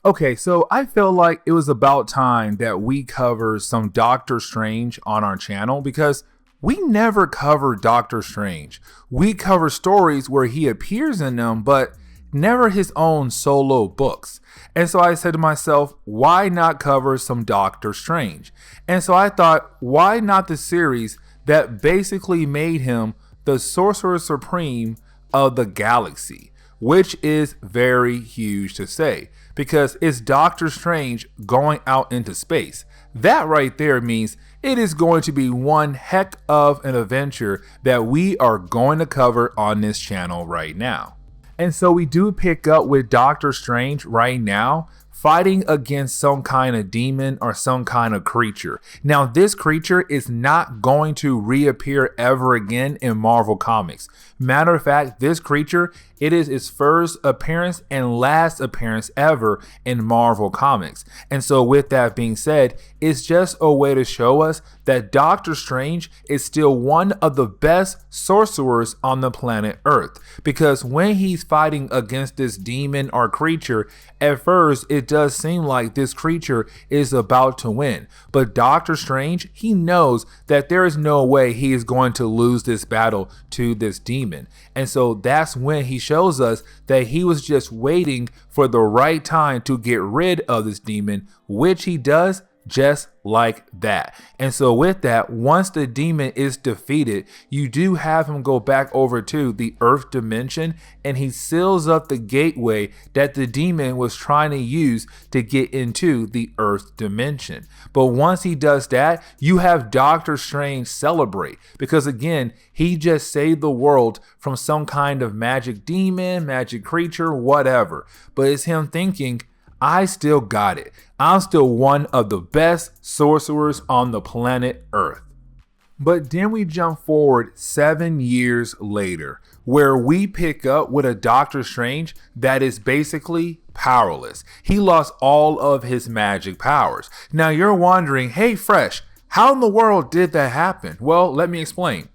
Okay, so I feel like it was about time that we cover some Doctor Strange on our channel because we never cover Doctor Strange. We cover stories where he appears in them, but never his own solo books. And so I said to myself, why not cover some Doctor Strange? And so I thought, why not the series that basically made him the Sorcerer Supreme of the galaxy? Which is very huge to say because it's Doctor Strange going out into space. That right there means it is going to be one heck of an adventure that we are going to cover on this channel right now. And so we do pick up with Doctor Strange right now fighting against some kind of demon or some kind of creature. Now, this creature is not going to reappear ever again in Marvel Comics. Matter of fact, this creature, it is its first appearance and last appearance ever in Marvel Comics. And so with that being said, it's just a way to show us that Doctor Strange is still one of the best sorcerers on the planet Earth. Because when he's fighting against this demon or creature, at first it does seem like this creature is about to win. But Doctor Strange, he knows that there is no way he is going to lose this battle to this demon. And so that's when he shows us that he was just waiting for the right time to get rid of this demon, which he does just like that. And so with that, once the demon is defeated, you do have him go back over to the Earth dimension and he seals up the gateway that the demon was trying to use to get into the Earth dimension. But once he does that, you have Doctor Strange celebrate because again, he just saved the world from some kind of magic demon, magic creature, whatever. But it's him thinking, I still got it. I'm still one of the best sorcerers on the planet Earth. But then we jump forward 7 years later, where we pick up with a Doctor Strange that is basically powerless. He lost all of his magic powers. Now you're wondering, hey Fresh, how in the world did that happen? Well, let me explain.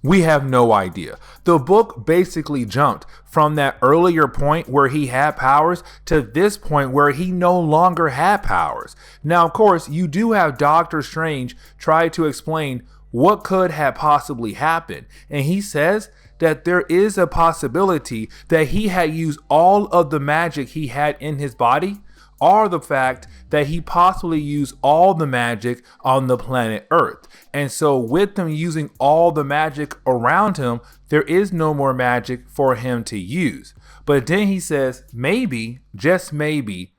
We have no idea. The book basically jumped from that earlier point where he had powers to this point where he no longer had powers. Now, of course, you do have Doctor Strange try to explain what could have possibly happened. And he says that there is a possibility that he had used all of the magic he had in his body, or the fact that he possibly used all the magic on the planet Earth. And so with them using all the magic around him, there is no more magic for him to use. But then he says, maybe, just maybe,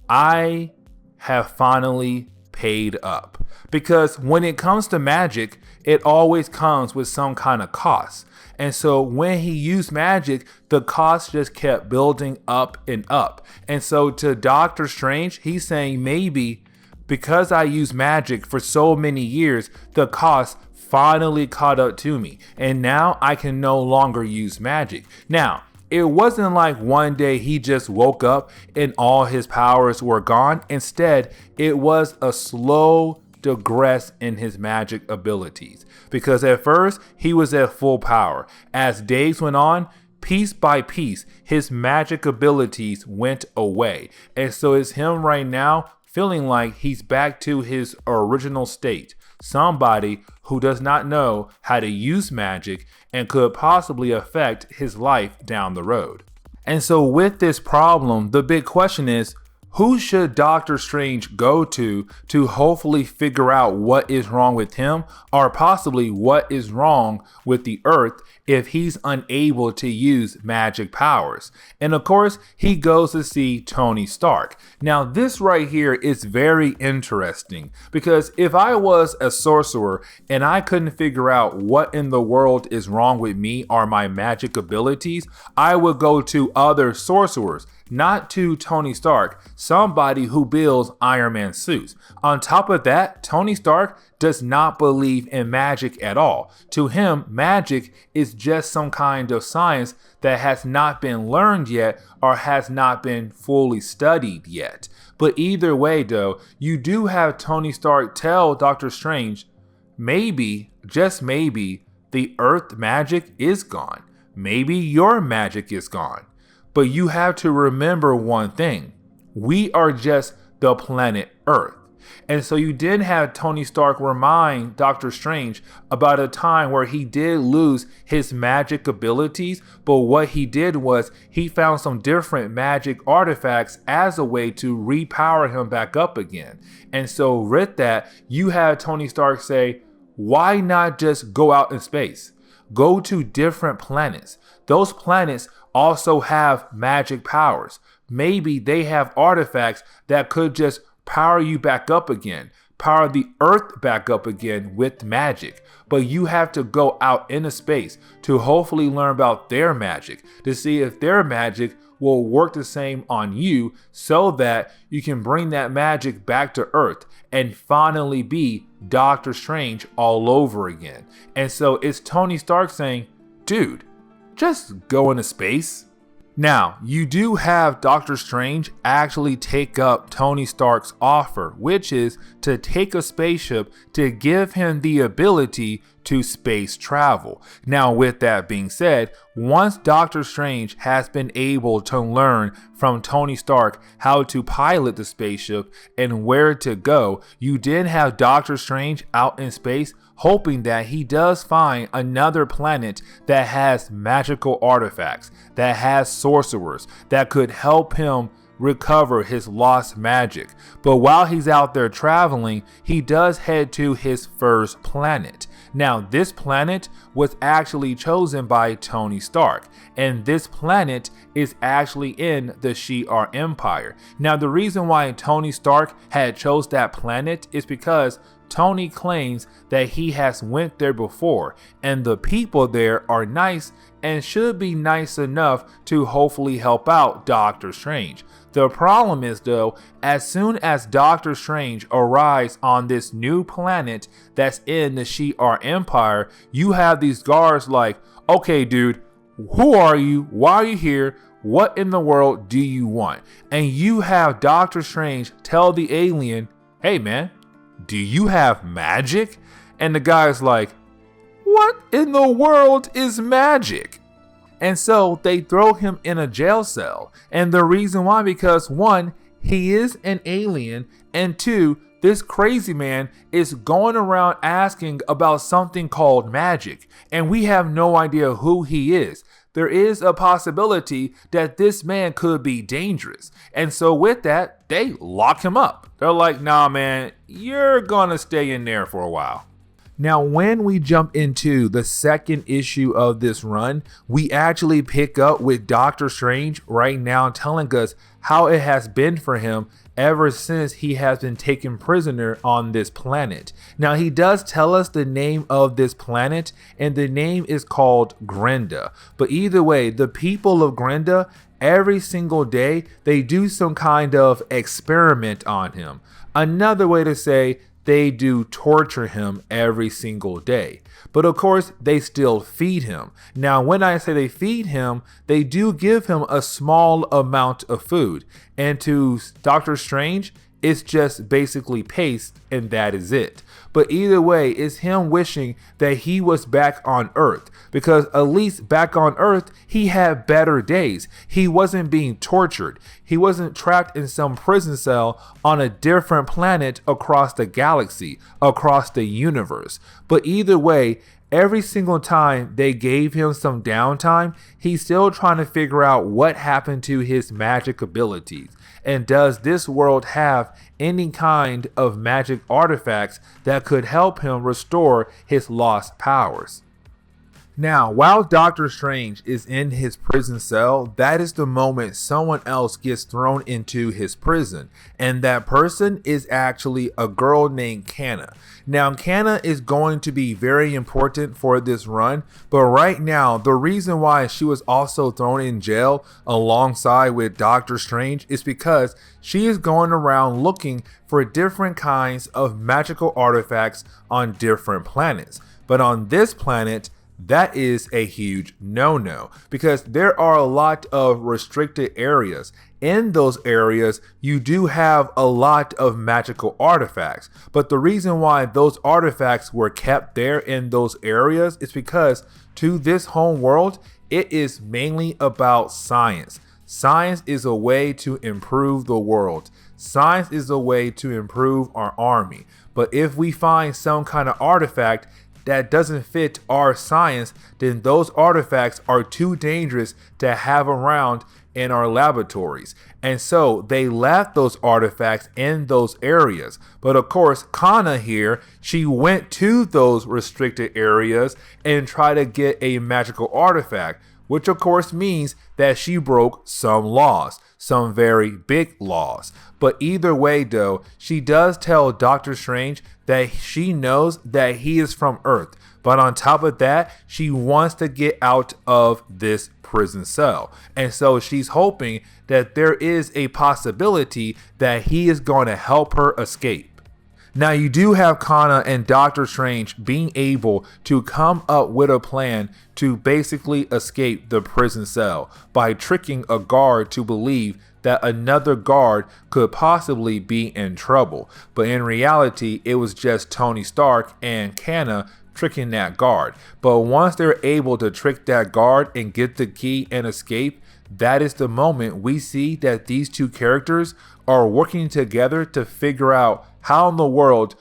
I have finally paid up. Because when it comes to magic, it always comes with some kind of cost. And so when he used magic, the cost just kept building up and up. And so to Doctor Strange, he's saying maybe because I used magic for so many years, the cost finally caught up to me. And now I can no longer use magic. Now, it wasn't like one day he just woke up and all his powers were gone. Instead, it was a slow digress in his magic abilities. Because at first, he was at full power. As days went on, piece by piece, his magic abilities went away. And so it's him right now feeling like he's back to his original state. Somebody who does not know how to use magic and could possibly affect his life down the road. And so with this problem, the big question is, who should Doctor Strange go to hopefully figure out what is wrong with him or possibly what is wrong with the Earth if he's unable to use magic powers? And of course, he goes to see Tony Stark. Now, this right here is very interesting because if I was a sorcerer and I couldn't figure out what in the world is wrong with me or my magic abilities, I would go to other sorcerers. Not to Tony Stark, somebody who builds Iron Man suits. On top of that, Tony Stark does not believe in magic at all. To him, magic is just some kind of science that has not been learned yet or has not been fully studied yet. But either way though, you do have Tony Stark tell Doctor Strange, maybe, just maybe, the Earth magic is gone. Maybe your magic is gone. But you have to remember one thing. We are just the planet Earth. And so you did have Tony Stark remind Doctor Strange about a time where he did lose his magic abilities, but what he did was he found some different magic artifacts as a way to repower him back up again. And so with that, you have Tony Stark say, why not just go out in space? Go to different planets. Those planets also have magic powers. Maybe they have artifacts that could just power you back up again, power the Earth back up again with magic. But you have to go out into space to hopefully learn about their magic, to see if their magic will work the same on you, so that you can bring that magic back to Earth and finally be Doctor Strange all over again. And so it's Tony Stark saying, dude, just go into space. Now, you do have Doctor Strange actually take up Tony Stark's offer, which is to take a spaceship to give him the ability to space travel. Now, with that being said, once Doctor Strange has been able to learn from Tony Stark how to pilot the spaceship and where to go, you then have Doctor Strange out in space, hoping that he does find another planet that has magical artifacts, that has sorcerers, that could help him recover his lost magic. But while he's out there traveling, he does head to his first planet. Now, this planet was actually chosen by Tony Stark, and this planet is actually in the Shi'ar Empire. Now, the reason why Tony Stark had chose that planet is because Tony claims that he has went there before, and the people there are nice and should be nice enough to hopefully help out Doctor Strange. The problem is though, as soon as Doctor Strange arrives on this new planet that's in the Shi'ar Empire, you have these guards like, okay dude, who are you? Why are you here? What in the world do you want? And you have Doctor Strange tell the alien, hey man, do you have magic? And the guy's like, what in the world is magic? And so they throw him in a jail cell. And the reason why, because one, he is an alien, and two, this crazy man is going around asking about something called magic, and we have no idea who he is. There is a possibility that this man could be dangerous. And so with that, they lock him up. They're like, nah, man, you're gonna stay in there for a while. Now, when we jump into the second issue of this run, we actually pick up with Doctor Strange right now telling us how it has been for him ever since he has been taken prisoner on this planet. Now, he does tell us the name of this planet, and the name is called Grenda. But either way, the people of Grenda, every single day, they do some kind of experiment on him. Another way to say they do torture him every single day. But of course, they still feed him. Now, when I say they feed him, they do give him a small amount of food. And to Doctor Strange, it's just basically paste, and that is it. But either way, it's him wishing that he was back on Earth, because at least back on Earth, he had better days. He wasn't being tortured. He wasn't trapped in some prison cell on a different planet across the galaxy, across the universe. But either way, every single time they gave him some downtime, he's still trying to figure out what happened to his magic abilities. And does this world have any kind of magic artifacts that could help him restore his lost powers? Now, while Doctor Strange is in his prison cell, that is the moment someone else gets thrown into his prison. And that person is actually a girl named Canna. Now, Canna is going to be very important for this run, but right now, the reason why she was also thrown in jail alongside with Doctor Strange is because she is going around looking for different kinds of magical artifacts on different planets. But on this planet, that is a huge no-no, because there are a lot of restricted areas. In those areas, you do have a lot of magical artifacts. But the reason why those artifacts were kept there in those areas is because to this home world, it is mainly about science. Science is a way to improve the world. Science is a way to improve our army. But if we find some kind of artifact that doesn't fit our science, then those artifacts are too dangerous to have around in our laboratories. And so they left those artifacts in those areas. But of course, Canna here, she went to those restricted areas and tried to get a magical artifact, which of course means that she broke some laws, some very big laws. But either way though, she does tell Doctor Strange that she knows that he is from Earth. But on top of that, she wants to get out of this prison cell. And so she's hoping that there is a possibility that he is going to help her escape. Now you do have Canna and Doctor Strange being able to come up with a plan to basically escape the prison cell by tricking a guard to believe that another guard could possibly be in trouble. But in reality, it was just Tony Stark and Canna tricking that guard. But once they're able to trick that guard and get the key and escape, that is the moment we see that these two characters are working together to figure out how in the world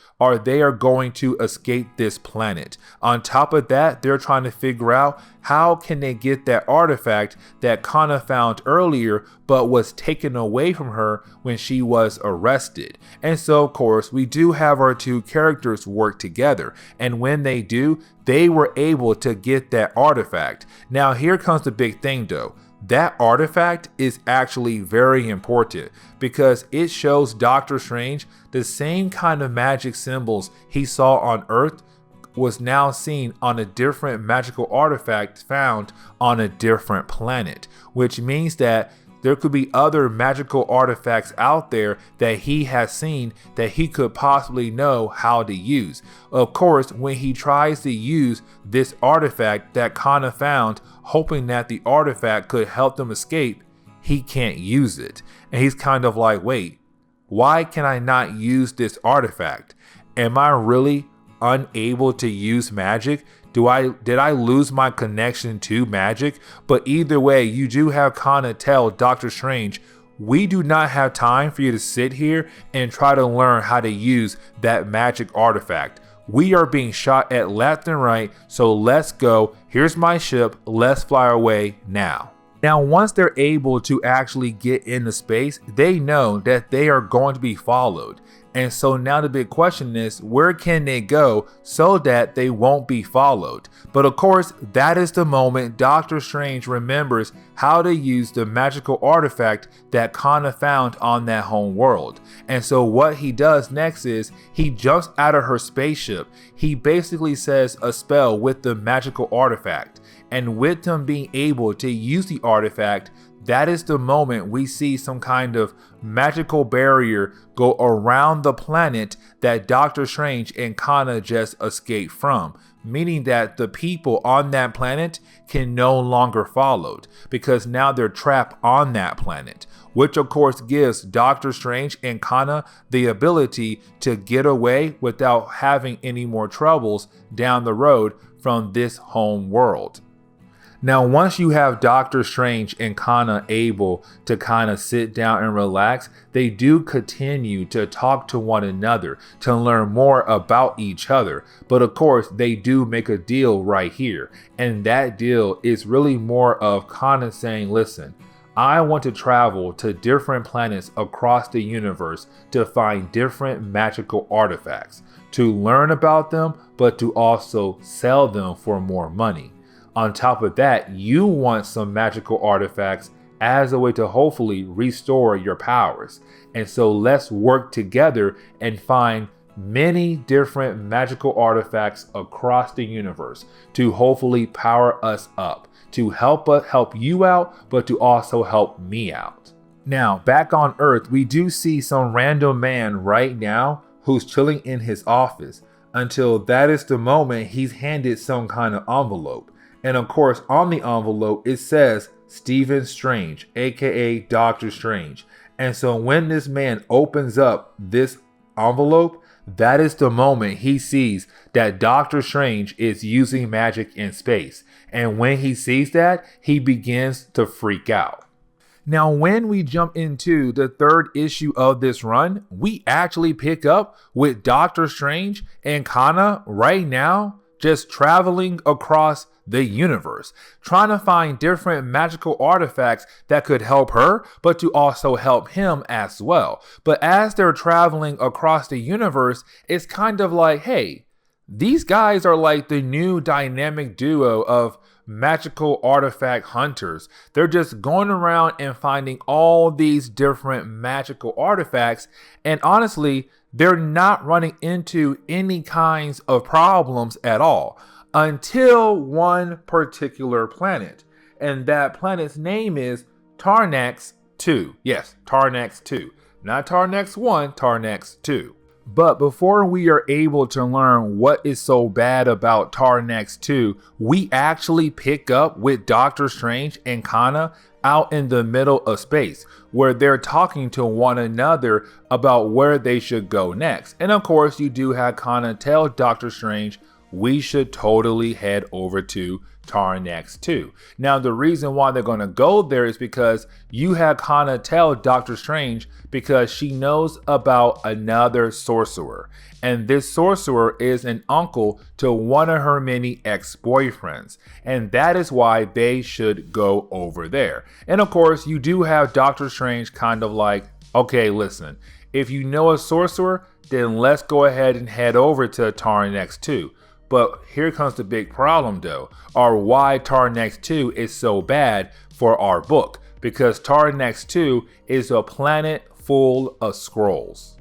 they are going to escape this planet. On top of that, they're trying to figure out how can they get that artifact that Canna found earlier but was taken away from her when she was arrested. And so of course we do have our two characters work together, and when they do, they were able to get that artifact. Now here comes the big thing though. That artifact is actually very important because it shows Doctor Strange the same kind of magic symbols he saw on Earth was now seen on a different magical artifact found on a different planet, which means that there could be other magical artifacts out there that he has seen that he could possibly know how to use. Of course, when he tries to use this artifact that Canna found, hoping that the artifact could help them escape, he can't use it. And he's kind of like, wait, why can I not use this artifact? Am I really unable to use magic? Did I lose my connection to magic? But either way, you do have Canna tell Doctor Strange, we do not have time for you to sit here and try to learn how to use that magic artifact. We are being shot at left and right, so let's go. Here's my ship. Let's fly away now. Now, once they're able to actually get into space, they know that they are going to be followed. And so now the big question is, where can they go so that they won't be followed? But of course, that is the moment Doctor Strange remembers how to use the magical artifact that Canna found on that home world. And so what he does next is he jumps out of her spaceship. He basically says a spell with the magical artifact. And with him being able to use the artifact, that is the moment we see some kind of magical barrier go around the planet that Doctor Strange and Canna just escaped from, meaning that the people on that planet can no longer follow because now they're trapped on that planet, which of course gives Doctor Strange and Canna the ability to get away without having any more troubles down the road from this home world. Now, once you have Doctor Strange and Canna able to kind of sit down and relax, they do continue to talk to one another to learn more about each other. But of course, they do make a deal right here. And that deal is really more of Canna saying, listen, I want to travel to different planets across the universe to find different magical artifacts, to learn about them, but to also sell them for more money. On top of that, you want some magical artifacts as a way to hopefully restore your powers. And so let's work together and find many different magical artifacts across the universe to hopefully power us up, to help you out, but to also help me out. Now, back on Earth, we do see some random man right now who's chilling in his office until that is the moment he's handed some kind of envelope. And of course, on the envelope, it says Stephen Strange, aka Doctor Strange. And so when this man opens up this envelope, that is the moment he sees that Doctor Strange is using magic in space. And when he sees that, he begins to freak out. Now, when we jump into the third issue of this run, we actually pick up with Doctor Strange and Canna right now just traveling across the universe, trying to find different magical artifacts that could help her, but to also help him as well. But as they're traveling across the universe, it's kind of like, hey, these guys are like the new dynamic duo of magical artifact hunters. They're just going around and finding all these different magical artifacts, and honestly, they're not running into any kinds of problems at all until one particular planet, and that planet's name is Tarnax 2. Yes, Tarnax 2. Not Tarnax 1, Tarnax 2. But before we are able to learn what is so bad about Tarnax 2, we actually pick up with Doctor Strange and Canna out in the middle of space, where they're talking to one another about where they should go next. And of course, you do have Canna tell Doctor Strange, we should totally head over to Tarnax 2. Now, the reason why they're going to go there is because you have Canna tell Doctor Strange because she knows about another sorcerer. And this sorcerer is an uncle to one of her many ex-boyfriends. And that is why they should go over there. And of course, you do have Doctor Strange kind of like, okay, listen, if you know a sorcerer, then let's go ahead and head over to Tarnax 2. But here comes the big problem though, or why Tarnax 2 is so bad for our book. Because Tarnax 2 is a planet full of Skrulls.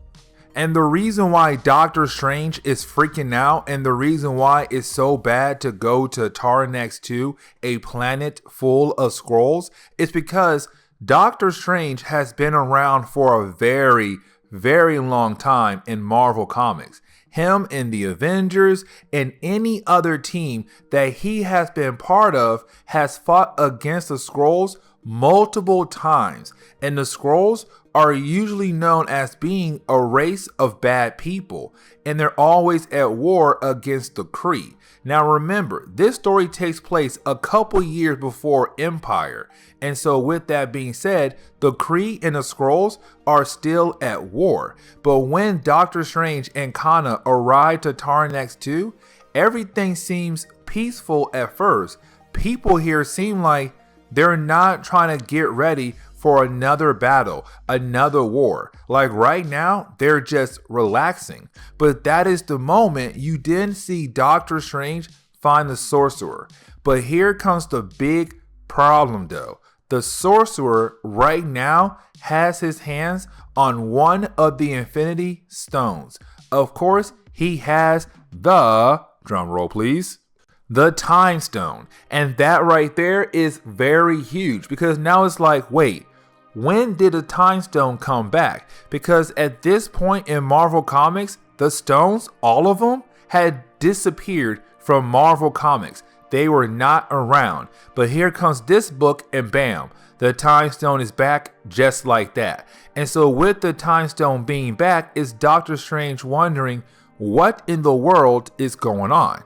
And the reason why Doctor Strange is freaking out and the reason why it's so bad to go to Tarnax 2, a planet full of Skrulls, is because Doctor Strange has been around for a very, very long time in Marvel Comics. Him and the Avengers and any other team that he has been part of has fought against the Skrulls multiple times. And the Skrulls are usually known as being a race of bad people. And they're always at war against the Kree. Now remember, this story takes place a couple years before Empire. And so with that being said, the Kree and the Skrulls are still at war. But when Doctor Strange and Canna arrive to Tarnax 2, everything seems peaceful at first. People here seem like they're not trying to get ready for another battle, another war. Like right now, they're just relaxing. But that is the moment you didn't see Doctor Strange find the sorcerer. But here comes the big problem though. The sorcerer right now has his hands on one of the Infinity Stones. Of course, he has the, drum roll please, the Time Stone. And that right there is very huge because now it's like, wait, when did the Time Stone come back? Because at this point in Marvel Comics, the stones, all of them, had disappeared from Marvel Comics. They were not around. But here comes this book and bam, the Time Stone is back just like that. And so with the Time Stone being back, is Doctor Strange wondering what in the world is going on.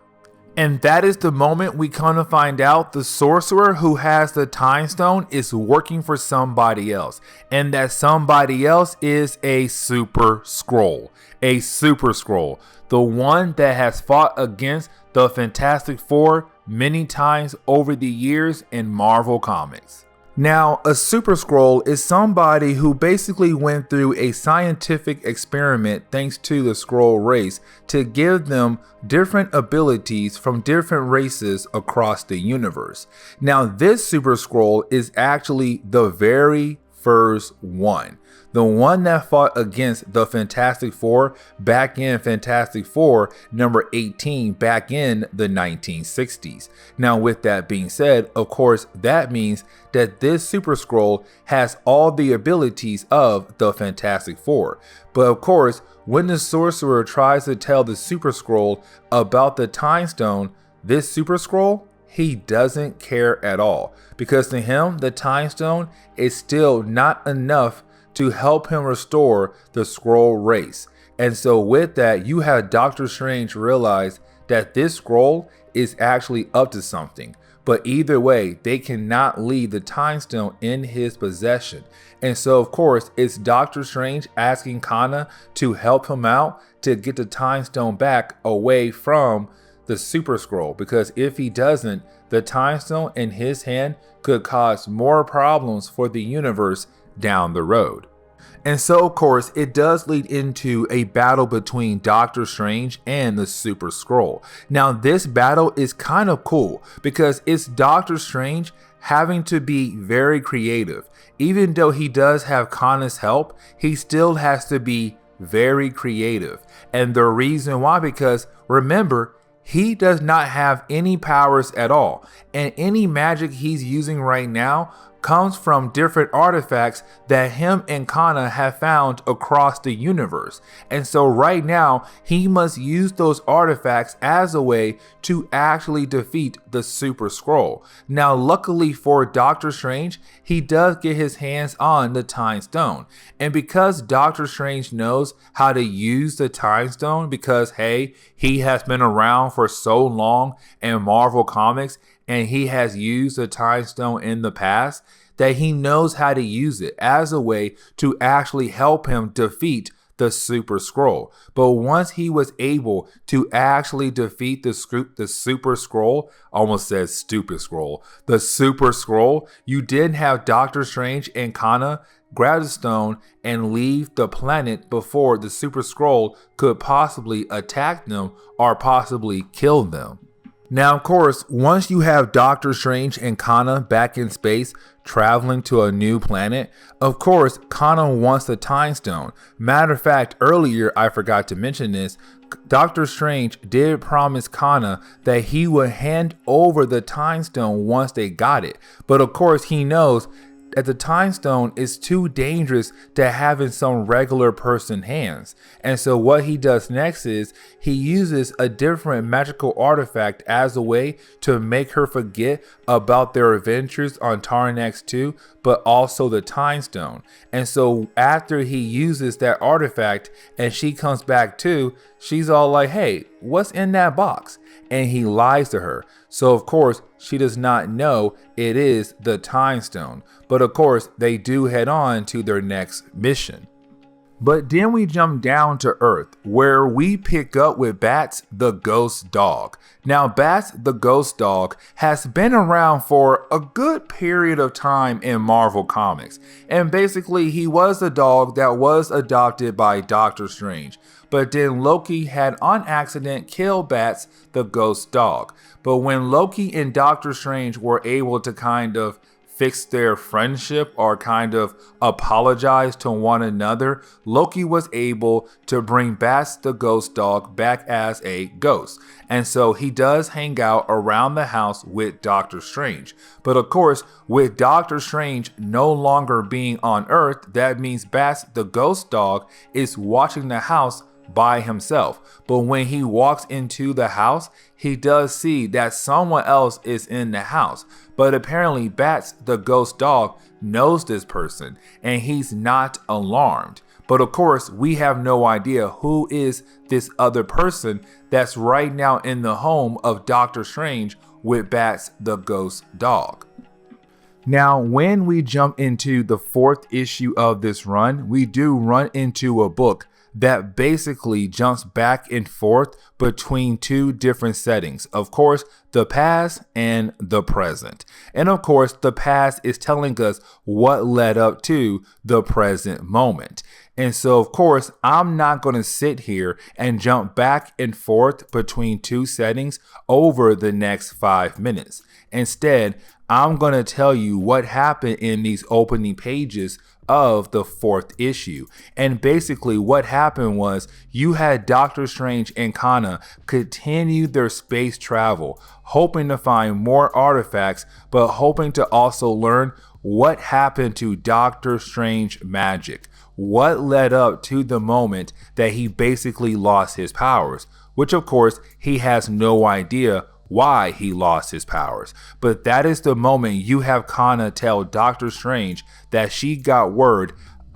And that is the moment we come to find out the sorcerer who has the Time Stone is working for somebody else. And that somebody else is a Super-Skrull. A Super-Skrull. The one that has fought against the Fantastic Four many times over the years in Marvel Comics. Now, a Super-Skrull is somebody who basically went through a scientific experiment thanks to the Skrull race to give them different abilities from different races across the universe. Now, this Super-Skrull is actually the very first one. The one that fought against the Fantastic Four back in Fantastic Four number 18 back in the 1960s. Now with that being said, of course, that means that this Super-Skrull has all the abilities of the Fantastic Four. But of course, when the sorcerer tries to tell the Super-Skrull about the Time Stone, this Super-Skrull, he doesn't care at all. Because to him, the Time Stone is still not enough to help him restore the Skrull race. And so with that, you have Doctor Strange realize that this Skrull is actually up to something. But either way, they cannot leave the Time Stone in his possession. And so, of course, it's Doctor Strange asking Canna to help him out to get the Time Stone back away from the Super-Skrull. Because if he doesn't, the Time Stone in his hand could cause more problems for the universe down the road. And so, of course, it does lead into a battle between Doctor Strange and the Super-Skrull. Now, this battle is kind of cool because it's Doctor Strange having to be very creative. Even though he does have Canna's help, he still has to be very creative. And the reason why, because remember, he does not have any powers at all. And any magic he's using right now comes from different artifacts that him and Canna have found across the universe. And so right now, he must use those artifacts as a way to actually defeat the Super-Skrull. Now, luckily for Doctor Strange, he does get his hands on the Time Stone. And because Doctor Strange knows how to use the Time Stone, because hey, he has been around for so long in Marvel Comics, and he has used the Time Stone in the past, that he knows how to use it as a way to actually help him defeat the Super-Skrull. But once he was able to actually defeat the Super-Skrull, almost said stupid scroll, the Super-Skrull, you did have Doctor Strange and Canna grab the stone and leave the planet before the Super-Skrull could possibly attack them or possibly kill them. Now, of course, once you have Doctor Strange and Canna back in space, traveling to a new planet, of course, Canna wants the Time Stone. Matter of fact, earlier, I forgot to mention this, Doctor Strange did promise Canna that he would hand over the Time Stone once they got it. But of course, he knows that the Time Stone is too dangerous to have in some regular person hands. And so what he does next is he uses a different magical artifact as a way to make her forget about their adventures on Tarnax 2, but also the Time Stone. And so after he uses that artifact and she comes back too, she's all like, hey, what's in that box? And he lies to her. So of course, she does not know it is the Time Stone. But of course, they do head on to their next mission. But then we jump down to Earth, where we pick up with Bats the Ghost Dog. Now, Bats the Ghost Dog has been around for a good period of time in Marvel Comics. And basically, he was a dog that was adopted by Doctor Strange. But then Loki had on accident killed Bats the Ghost Dog. But when Loki and Doctor Strange were able to kind of fix their friendship or kind of apologize to one another, Loki was able to bring Bats the Ghost Dog back as a ghost. And so he does hang out around the house with Doctor Strange. But of course, with Doctor Strange no longer being on Earth, that means Bats the Ghost Dog is watching the house by himself. But when he walks into the house, he does see that someone else is in the house. But apparently Bats the Ghost Dog knows this person and he's not alarmed. But of course, we have no idea who is this other person that's right now in the home of Doctor Strange with Bats the Ghost Dog. Now, when we jump into the 4th issue of this run, we do run into a book that basically jumps back and forth between two different settings. Of course, the past and the present. And of course, the past is telling us what led up to the present moment. And so, of course, I'm not going to sit here and jump back and forth between two settings over the next 5 minutes. Instead, I'm going to tell you what happened in these opening pages of the 4th issue. And basically what happened was you had Doctor Strange and Canna continue their space travel, hoping to find more artifacts, but hoping to also learn what happened to Doctor Strange magic. What led up to the moment that he basically lost his powers, which of course he has no idea why he lost his powers. But that is the moment you have Canna tell Doctor Strange that she got word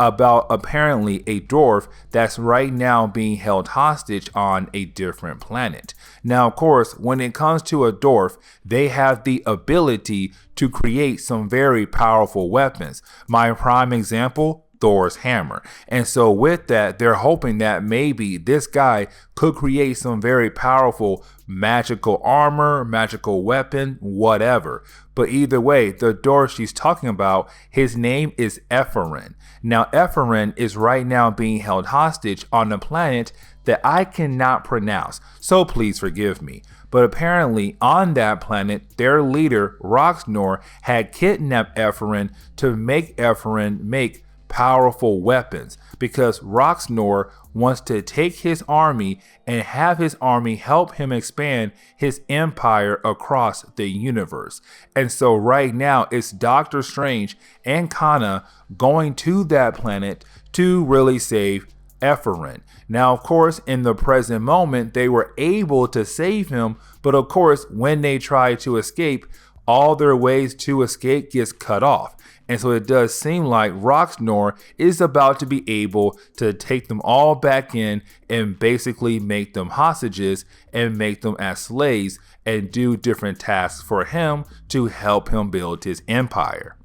about apparently a dwarf that's right now being held hostage on a different planet. Now, of course, when it comes to a dwarf, they have the ability to create some very powerful weapons. My prime example, Thor's hammer. And so with that, they're hoping that maybe this guy could create some very powerful magical armor, magical weapon, whatever. But either way, the dwarf she's talking about, his name is Epherin. Now, Epherin is right now being held hostage on a planet that I cannot pronounce, so please forgive me. But apparently on that planet, their leader, Roxnor, had kidnapped Epherin to make Epherin make powerful weapons, because Roxnor wants to take his army and have his army help him expand his empire across the universe. And so right now it's Doctor Strange and Canna going to that planet to really save Epherin. Now, of course, in the present moment, they were able to save him, but of course, when they try to escape, all their ways to escape gets cut off. And so it does seem like Roxnor is about to be able to take them all back in and basically make them hostages and make them as slaves and do different tasks for him to help him build his empire.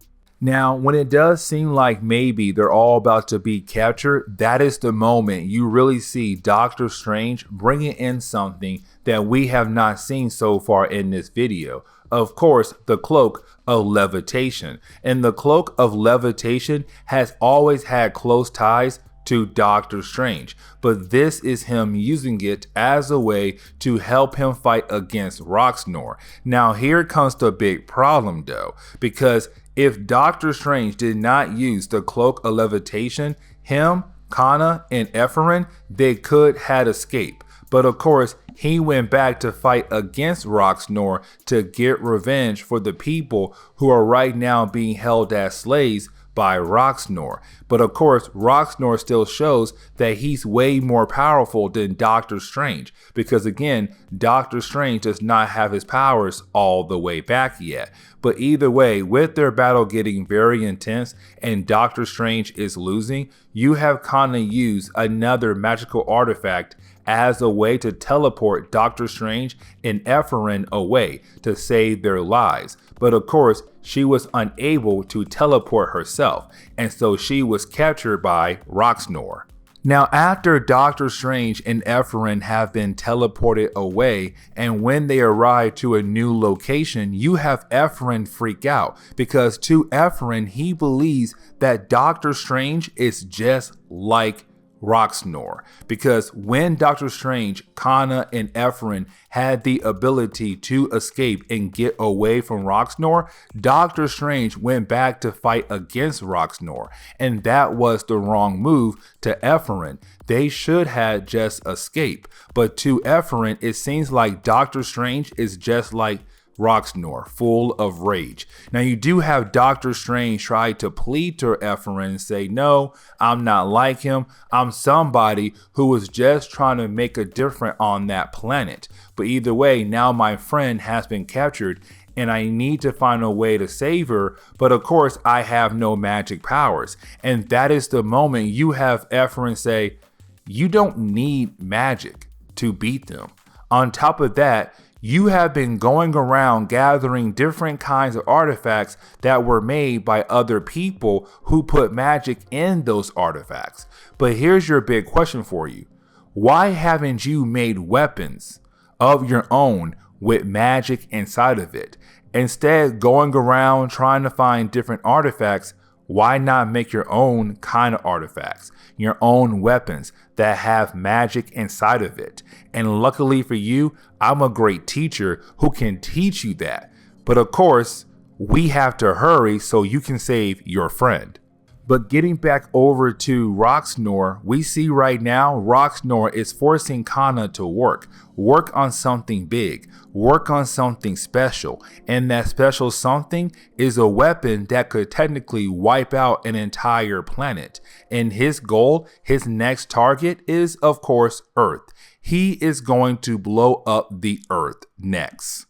Now, when it does seem like maybe they're all about to be captured, that is the moment you really see Doctor Strange bringing in something that we have not seen so far in this video. Of course, the cloak of levitation. And the cloak of levitation has always had close ties to Doctor Strange, but this is him using it as a way to help him fight against Roxnor. Now, here comes the big problem though, because if Doctor Strange did not use the cloak of levitation, him, Canna, and Epherin, they could have escaped. But of course, he went back to fight against Roxnor to get revenge for the people who are right now being held as slaves by Roxnor. But of course, Roxnor still shows that he's way more powerful than Doctor Strange, because again, Doctor Strange does not have his powers all the way back yet. But either way, with their battle getting very intense and Doctor Strange is losing, you have Canna use another magical artifact as a way to teleport Doctor Strange and Epherin away to save their lives. But of course, she was unable to teleport herself, and so she was captured by Roxnor. Now, after Doctor Strange and Epherin have been teleported away, and when they arrive to a new location, you have Epherin freak out, because to Epherin, he believes that Doctor Strange is just like Roxnor, because when Doctor Strange, Canna, and Epherin had the ability to escape and get away from Roxnor, Doctor Strange went back to fight against Roxnor, and that was the wrong move to Epherin. They should have just escaped, but to Epherin, it seems like Doctor Strange is just like Roxnor, full of rage. Now, you do have Doctor Strange try to plead to Epherin and say, no, I'm not like him. I'm somebody who was just trying to make a difference on that planet. But either way, now my friend has been captured and I need to find a way to save her. But of course, I have no magic powers. And that is the moment you have Epherin say, you don't need magic to beat them. On top of that, you have been going around gathering different kinds of artifacts that were made by other people who put magic in those artifacts. But here's your big question for you. Why haven't you made weapons of your own with magic inside of it? Instead, going around trying to find different artifacts, why not make your own kind of artifacts, your own weapons that have magic inside of it? And luckily for you, I'm a great teacher who can teach you that. But of course, we have to hurry so you can save your friend. But getting back over to Roxnor, we see right now Roxnor is forcing Canna to work on something big, work on something special. And that special something is a weapon that could technically wipe out an entire planet. And his goal, his next target is, of course, Earth. He is going to blow up the Earth next.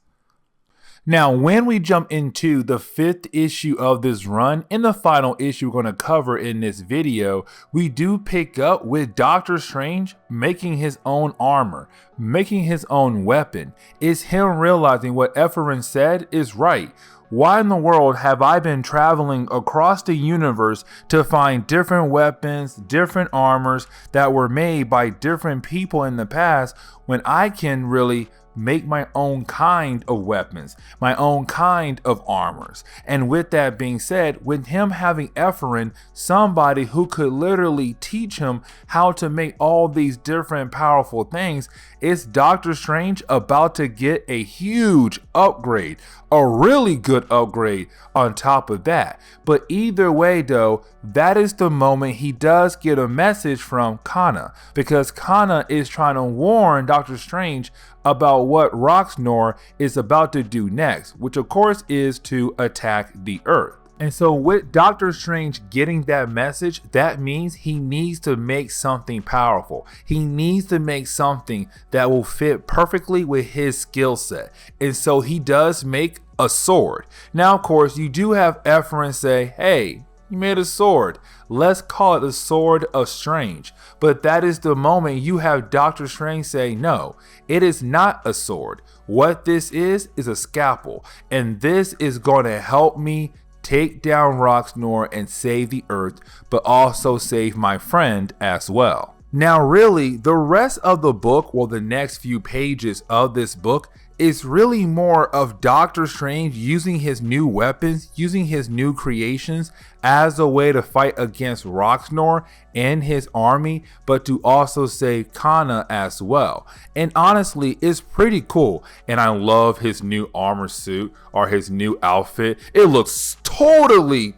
Now, when we jump into the 5th issue of this run and the final issue we're going to cover in this video, we do pick up with Doctor Strange making his own armor, making his own weapon. It's him realizing what Ephraim said is right. Why in the world have I been traveling across the universe to find different weapons, different armors that were made by different people in the past when I can really make my own kind of weapons, my own kind of armors? And with that being said, with him having Ephraim, somebody who could literally teach him how to make all these different powerful things, is Doctor Strange about to get a huge upgrade, a really good upgrade on top of that. But either way though, that is the moment he does get a message from Canna, because Canna is trying to warn Doctor Strange about what Roxnor is about to do next, which of course is to attack the Earth. And so with Doctor Strange getting that message, that means he needs to make something powerful. He needs to make something that will fit perfectly with his skill set. And so he does make a sword. Now, of course, you do have Ephraim say, hey, you made a sword. Let's call it the Sword of Strange. But that is the moment you have Doctor Strange say, no, it is not a sword. What this is a scalpel. And this is going to help me take down Roxnor and save the Earth, but also save my friend as well. Now, really, the rest of the book, or the next few pages of this book, is really more of Doctor Strange using his new weapons, using his new creations as a way to fight against Roxnor and his army, but to also save Canna as well. And honestly, it's pretty cool. And I love his new armor suit, or his new outfit. It looks totally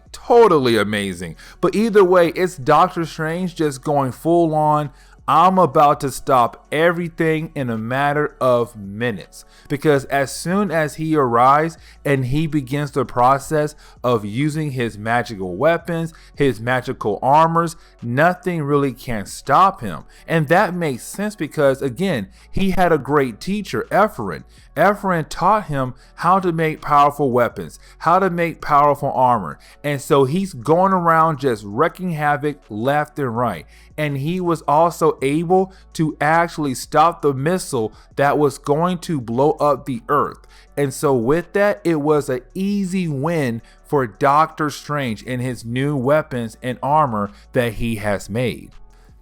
amazing. But either way, it's Doctor Strange just going full on, I'm about to stop everything in a matter of minutes. Because as soon as he arrives and he begins the process of using his magical weapons, his magical armors, nothing really can stop him. And that makes sense because, again, he had a great teacher, Ephraim. Ephraim taught him how to make powerful weapons, how to make powerful armor. And so he's going around just wreaking havoc left and right. And he was also able to actually stop the missile that was going to blow up the Earth. And so with that, it was an easy win for Doctor Strange and his new weapons and armor that he has made.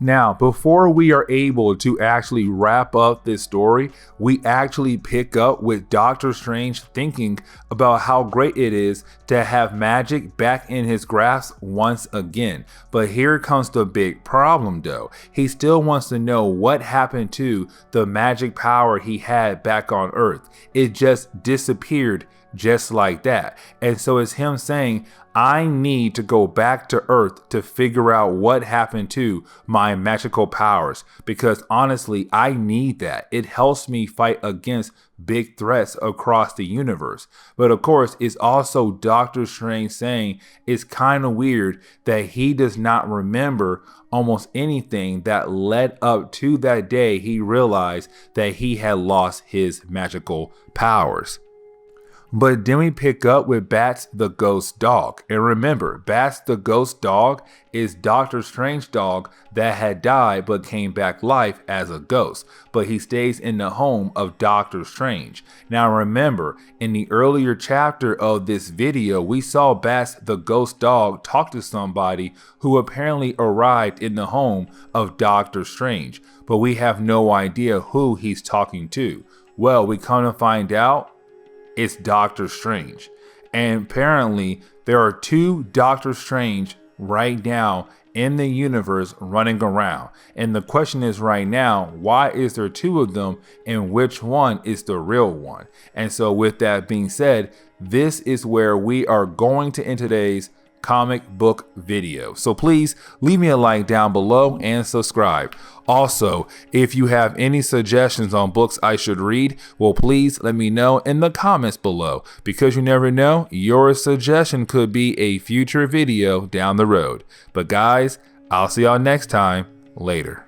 Now, before we are able to actually wrap up this story, we actually pick up with Doctor Strange thinking about how great it is to have magic back in his grasp once again. But here comes the big problem though. He still wants to know what happened to the magic power he had back on Earth. It just disappeared just like that. And so it's him saying, I need to go back to Earth to figure out what happened to my magical powers, because honestly, I need that. It helps me fight against big threats across the universe. But of course, it's also Doctor Strange saying it's kind of weird that he does not remember almost anything that led up to that day he realized that he had lost his magical powers. But then we pick up with Bats the Ghost Dog. And remember, Bats the Ghost Dog is Doctor Strange's dog that had died but came back life as a ghost. But he stays in the home of Doctor Strange. Now remember, in the earlier chapter of this video, we saw Bats the Ghost Dog talk to somebody who apparently arrived in the home of Doctor Strange. But we have no idea who he's talking to. Well, we come to find out, it's Doctor Strange. And apparently there are two Doctor Strange right now in the universe running around. And the question is right now, why is there two of them and which one is the real one? And so with that being said, this is where we are going to end today's comic book video. So please leave me a like down below and subscribe. Also, if you have any suggestions on books I should read, well, please let me know in the comments below, because you never know, your suggestion could be a future video down the road. But guys, I'll see y'all next time. Later.